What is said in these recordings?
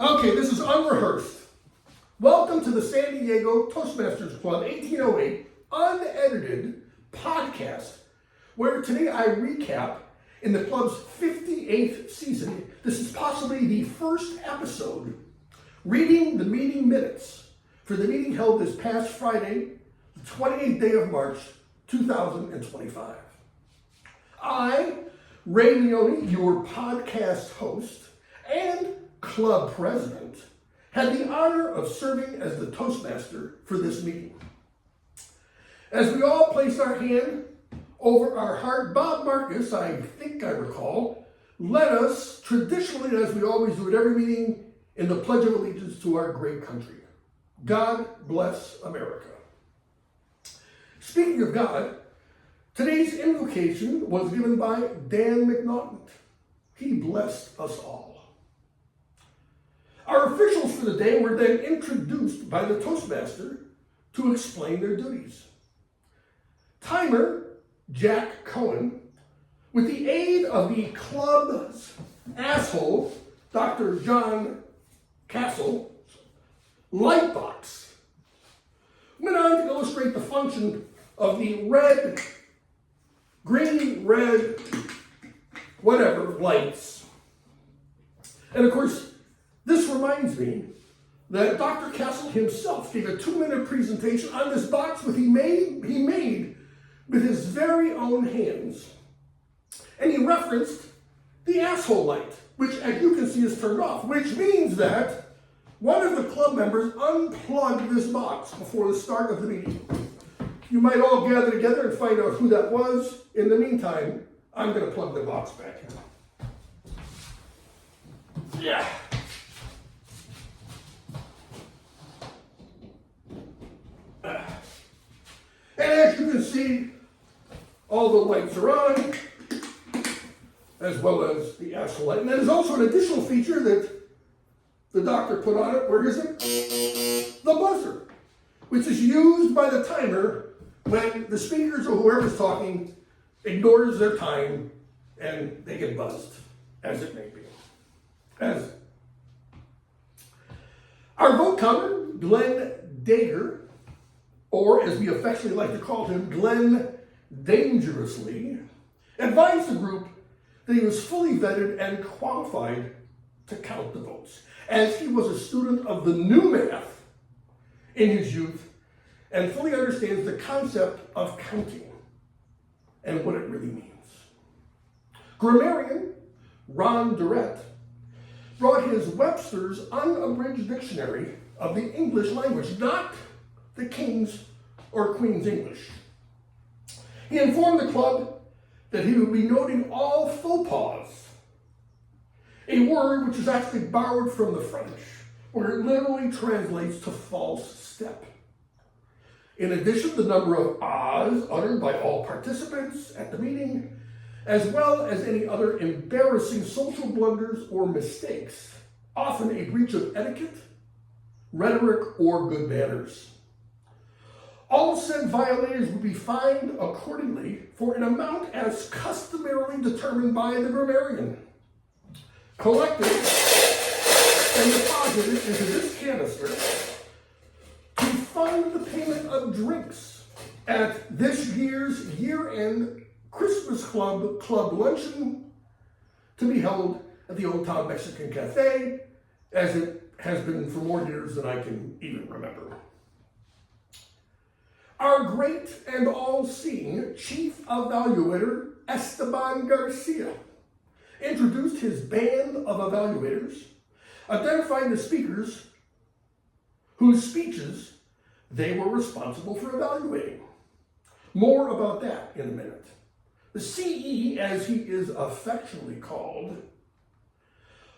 Okay, this is unrehearsed. Welcome to the San Diego Toastmasters Club 1808 unedited podcast, where today I recap in the club's 58th season. This is possibly the first episode, reading the meeting minutes for the meeting held this past Friday, the 28th day of March, 2025. I, Ray Leone, your podcast host and club president, had the honor of serving as the Toastmaster for this meeting. As we all placed our hand over our heart, Bob Marcus, I think I recall, led us traditionally, as we always do at every meeting, in the Pledge of Allegiance to our great country. God bless America. Speaking of God, today's invocation was given by Dan McNaughton. He blessed us all. Our officials for the day were then introduced by the Toastmaster to explain their duties. Timer Jack Cohen, with the aid of the club's asshole, Dr. John Castle, Lightbox, went on to illustrate the function of the red, green, red, whatever, lights. And of course, this reminds me that Dr. Castle himself gave a 2-minute presentation on this box he made with his very own hands. And he referenced the asshole light, which, as you can see, is turned off, which means that one of the club members unplugged this box before the start of the meeting. You might all gather together and find out who that was. In the meantime, I'm going to plug the box back in. Yeah. And as you can see, all the lights are on, as well as the asshole light. And there's also an additional feature that the doctor put on it. Where is it? The buzzer, which is used by the timer when the speakers or whoever's talking ignores their time and they get buzzed, as it may be. As our vote counter, Glenn Dager, or as we affectionately like to call him, Glenn Dangerously, advised the group that he was fully vetted and qualified to count the votes, as he was a student of the new math in his youth and fully understands the concept of counting and what it really means. Grammarian Ron Durrett brought his Webster's unabridged dictionary of the English language, not the King's or Queen's English. He informed the club that he would be noting all faux pas, a word which is actually borrowed from the French, where it literally translates to false step. In addition, the number of ahs uttered by all participants at the meeting, as well as any other embarrassing social blunders or mistakes, often a breach of etiquette, rhetoric, or good manners. All said violators would be fined accordingly for an amount as customarily determined by the grammarian, collected and deposited into this canister to fund the payment of drinks at this year's year-end Christmas Club luncheon to be held at the Old Town Mexican Cafe, as it has been for more years than I can even remember. Our great and all-seeing chief evaluator, Esteban Garcia, introduced his band of evaluators, identifying the speakers whose speeches they were responsible for evaluating. More about that in a minute. The CE, as he is affectionately called,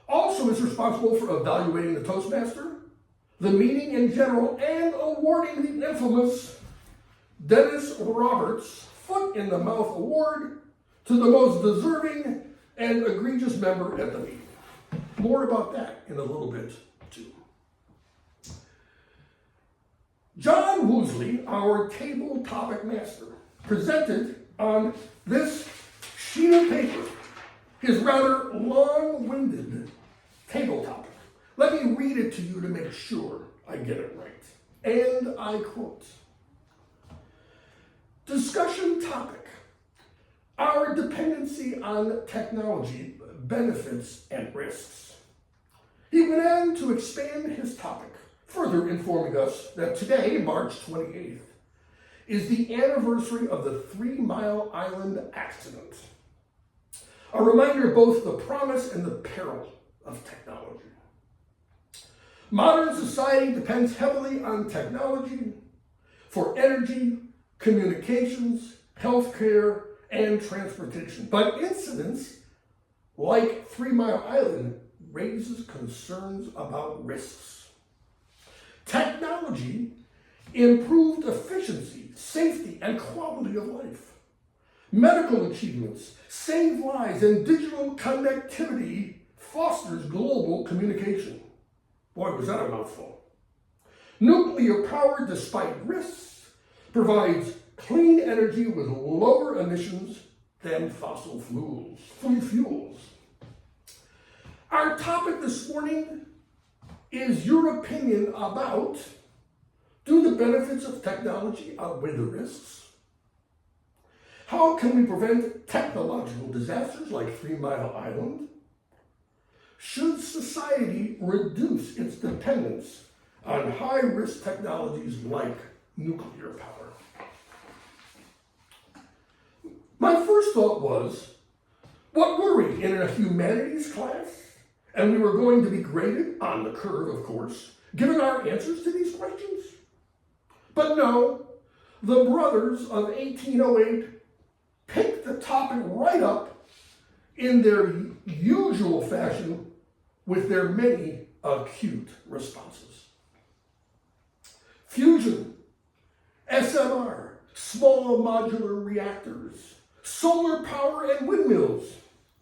also is responsible for evaluating the Toastmaster, the meeting in general, and awarding the infamous Dennis Roberts Foot in the Mouth Award to the most deserving and egregious member at the meeting. More about that in a little bit, too. John Woosley, our table topic master, presented on this sheet of paper his rather long-winded table topic, Let me read it to you to make sure I get it right. And I quote, discussion topic, our dependency on technology, benefits and risks. He went on to expand his topic, further informing us that today, March 28th, is the anniversary of the 3 Mile Island accident. A reminder of both the promise and the peril of technology. Modern society depends heavily on technology for energy, communications, healthcare, and transportation. But incidents like 3 Mile Island raises concerns about risks. Technology improved efficiency, safety, and quality of life. Medical achievements save lives, and digital connectivity fosters global communication. Boy, was that a mouthful. Nuclear power, despite risks, provides clean energy with lower emissions than fossil fuels. Our topic this morning is your opinion about, do the benefits of technology outweigh the risks? How can we prevent technological disasters like 3 Mile Island? Should society reduce its dependence on high-risk technologies like nuclear power? My first thought was, what were we, in a humanities class? And we were going to be graded on the curve, of course, given our answers to these questions? But no, the brothers of 1808 picked the topic right up in their usual fashion with their many acute responses. Fusion, SMR, small modular reactors, solar power and windmills,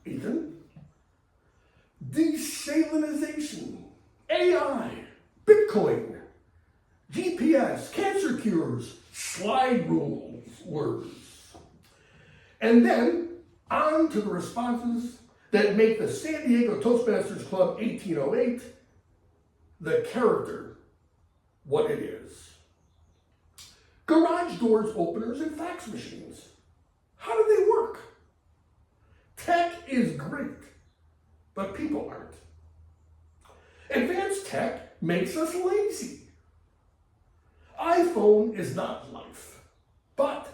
Ethan, desalinization, AI, Bitcoin, GPS, cancer cures, slide rulers. And then on to the responses that make the San Diego Toastmasters Club 1808 the character what it is. Garage doors, openers, and fax machines. How do they work? Tech is great, but people aren't. Advanced tech makes us lazy. iPhone is not life, but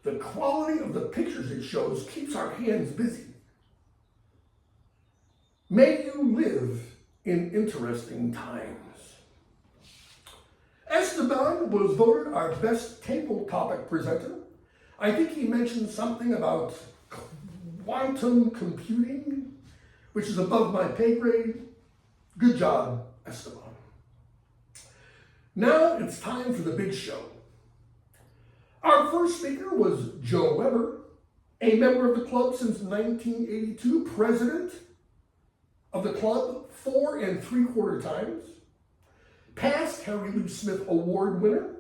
the quality of the pictures it shows keeps our hands busy. May you live in interesting times. Esteban was voted our best table topic presenter. I think he mentioned something about quantum computing, which is above my pay grade. Good job, Esteban. Now it's time for the big show. Our first speaker was Joe Weber, a member of the club since 1982, president of the club 4 3/4 times, past Harry Lee Smith Award winner,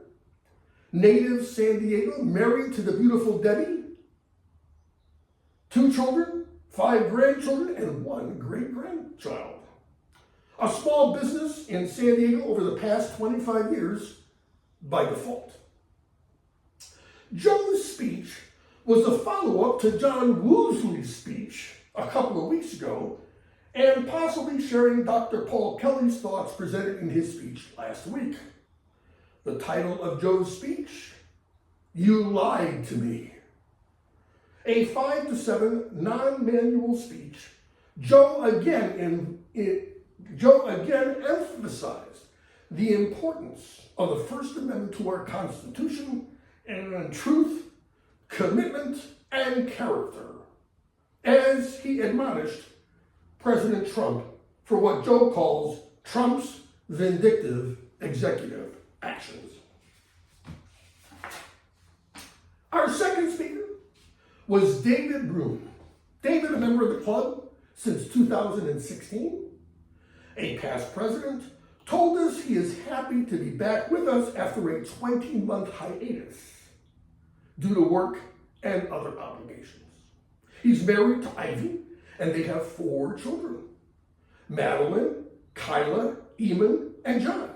native San Diego, married to the beautiful Debbie, 2 children, 5 grandchildren, and 1 great-grandchild. A small business in San Diego over the past 25 years by default. Joe's speech was a follow-up to John Woosley's speech a couple of weeks ago, and possibly sharing Dr. Paul Kelly's thoughts presented in his speech last week. The title of Joe's speech, You Lied to Me. A 5 to 7 non-manual speech, Joe again emphasized the importance of the First Amendment to our Constitution and on truth, commitment, and character, as he admonished President Trump for what Joe calls Trump's vindictive executive actions. Our second speaker was David Broom. David, a member of the club since 2016, a past president, told us he is happy to be back with us after a 20-month hiatus due to work and other obligations. He's married to Ivy, and they have 4 children: Madeline, Kyla, Eamon, and John.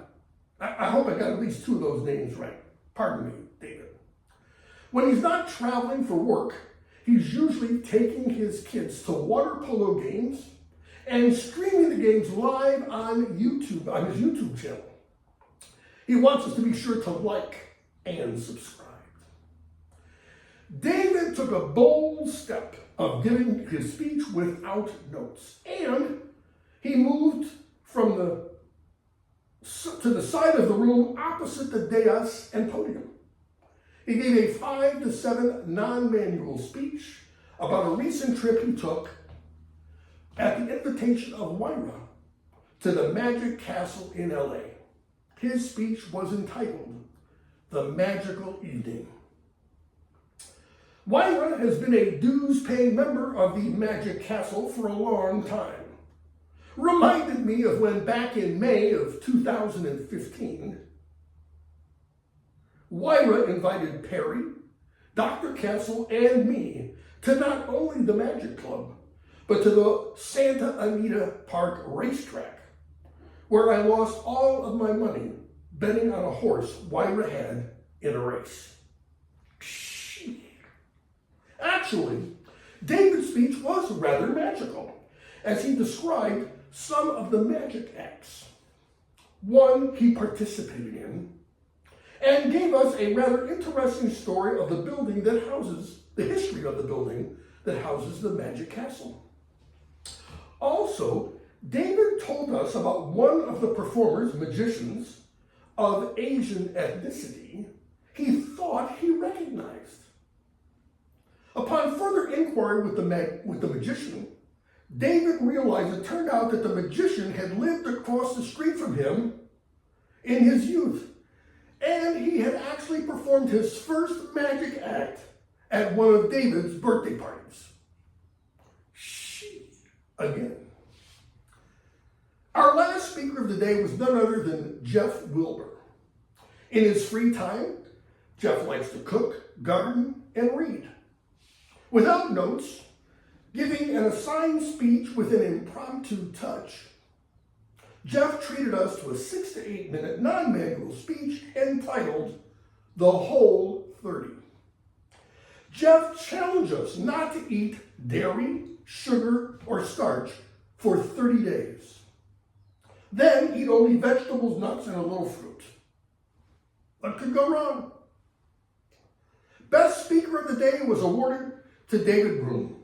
I hope I got at least two of those names right. Pardon me, David. When he's not traveling for work, he's usually taking his kids to water polo games and streaming the games live on YouTube, on his YouTube channel. He wants us to be sure to like and subscribe. David took a bold step of giving his speech without notes, and he moved to the side of the room opposite the dais and podium. He gave a 5 to 7 non-manual speech about a recent trip he took at the invitation of Wyra to the Magic Castle in LA. His speech was entitled, "The Magical Evening." Wyra has been a dues-paying member of the Magic Castle for a long time. Reminded me of when back in May of 2015, Wyra invited Perry, Dr. Castle, and me to not only the Magic Club, but to the Santa Anita Park racetrack, where I lost all of my money betting on a horse Wyra had in a race. Actually, David's speech was rather magical, as he described some of the magic acts. One he participated in, and gave us a rather interesting story of the building that houses, the history of the building that houses the Magic Castle. Also, David told us about one of the performers, magicians, of Asian ethnicity he thought he recognized. Upon further inquiry with the magician, David realized it turned out that the magician had lived across the street from him in his youth, and he had actually performed his first magic act at one of David's birthday parties. Again. Our last speaker of the day was none other than Jeff Wilbur. In his free time, Jeff likes to cook, garden, and read. Without notes, giving an assigned speech with an impromptu touch, Jeff treated us to a 6 to 8 minute non-manual speech entitled The Whole 30. Jeff challenged us not to eat dairy, sugar, or starch for 30 days. Then eat only vegetables, nuts, and a little fruit. What could go wrong? Best Speaker of the Day was awarded to David Broom.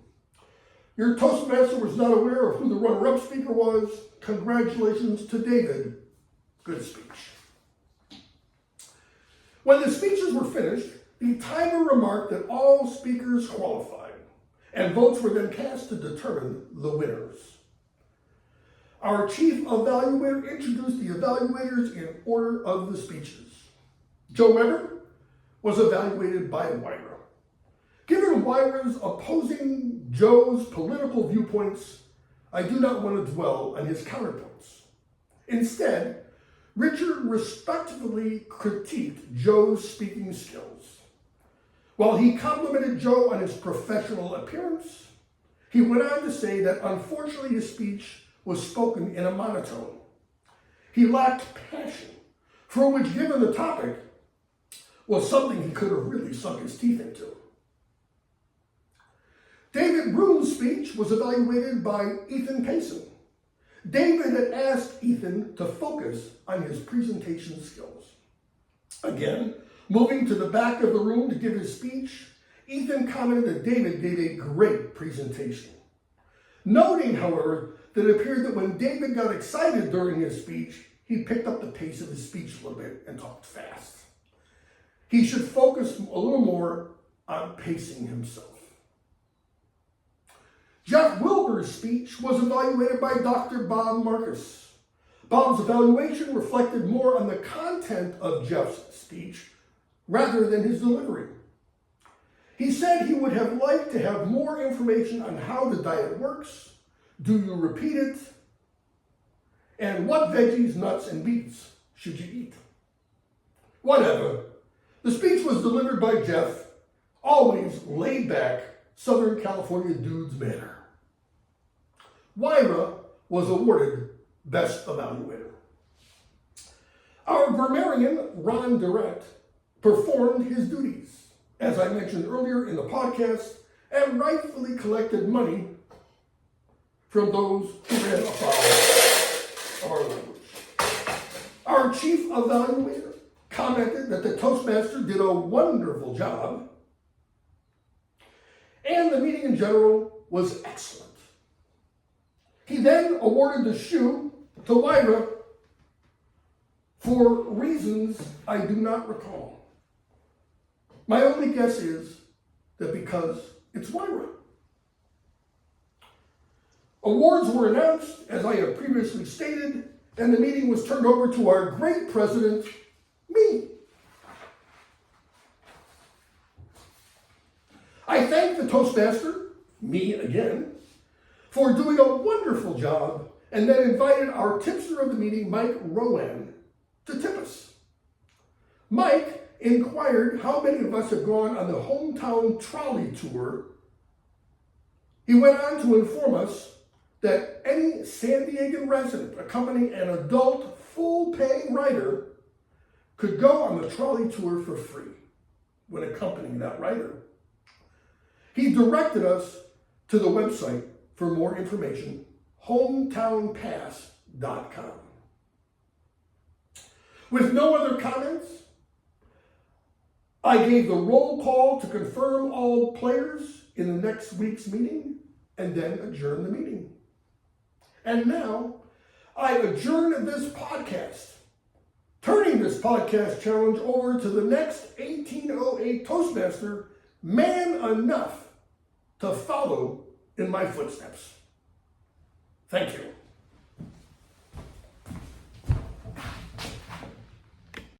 Your Toastmaster was not aware of who the runner-up speaker was. Congratulations to David. Good speech. When the speeches were finished, the timer remarked that all speakers qualified, and votes were then cast to determine the winners. Our chief evaluator introduced the evaluators in order of the speeches. Joe Weber was evaluated by Wyra. Given Wyra's opposing Joe's political viewpoints, I do not want to dwell on his counterpoints. Instead, Richard respectfully critiqued Joe's speaking skills. While he complimented Joe on his professional appearance, he went on to say that unfortunately his speech was spoken in a monotone. He lacked passion, for which, given the topic, was something he could have really sunk his teeth into. David Broom's speech was evaluated by Ethan Payson. David had asked Ethan to focus on his presentation skills. Again, moving to the back of the room to give his speech, Ethan commented that David gave a great presentation. Noting, however, that it appeared that when David got excited during his speech, he picked up the pace of his speech a little bit and talked fast. He should focus a little more on pacing himself. Jeff Wilbur's speech was evaluated by Dr. Bob Marcus. Bob's evaluation reflected more on the content of Jeff's speech rather than his delivery. He said he would have liked to have more information on how the diet works, do you repeat it, and what veggies, nuts, and beets should you eat. Whatever. The speech was delivered by Jeff, always laid back, Southern California dude's manner. Wyra was awarded Best Evaluator. Our grammarian, Ron Durrett, performed his duties, as I mentioned earlier in the podcast, and rightfully collected money from those who ran afoul of our language. Our chief evaluator commented that the Toastmaster did a wonderful job, and the meeting in general was excellent. He then awarded the shoe to Lyra for reasons I do not recall. My only guess is that because it's Lyra. Awards were announced, as I have previously stated, and the meeting was turned over to our great president, me. I thank the Toastmaster, me again, for doing a wonderful job, and then invited our tipster of the meeting, Mike Rowan, to tip us. Mike inquired how many of us have gone on the hometown trolley tour. He went on to inform us that any San Diegan resident accompanying an adult full-paying rider could go on the trolley tour for free when accompanying that rider. He directed us to the website for more information, hometownpass.com. With no other comments, I gave the roll call to confirm all players in the next week's meeting and then adjourn the meeting. And now, I adjourn this podcast, turning this podcast challenge over to the next 1808 Toastmaster, man enough to follow in my footsteps. Thank you.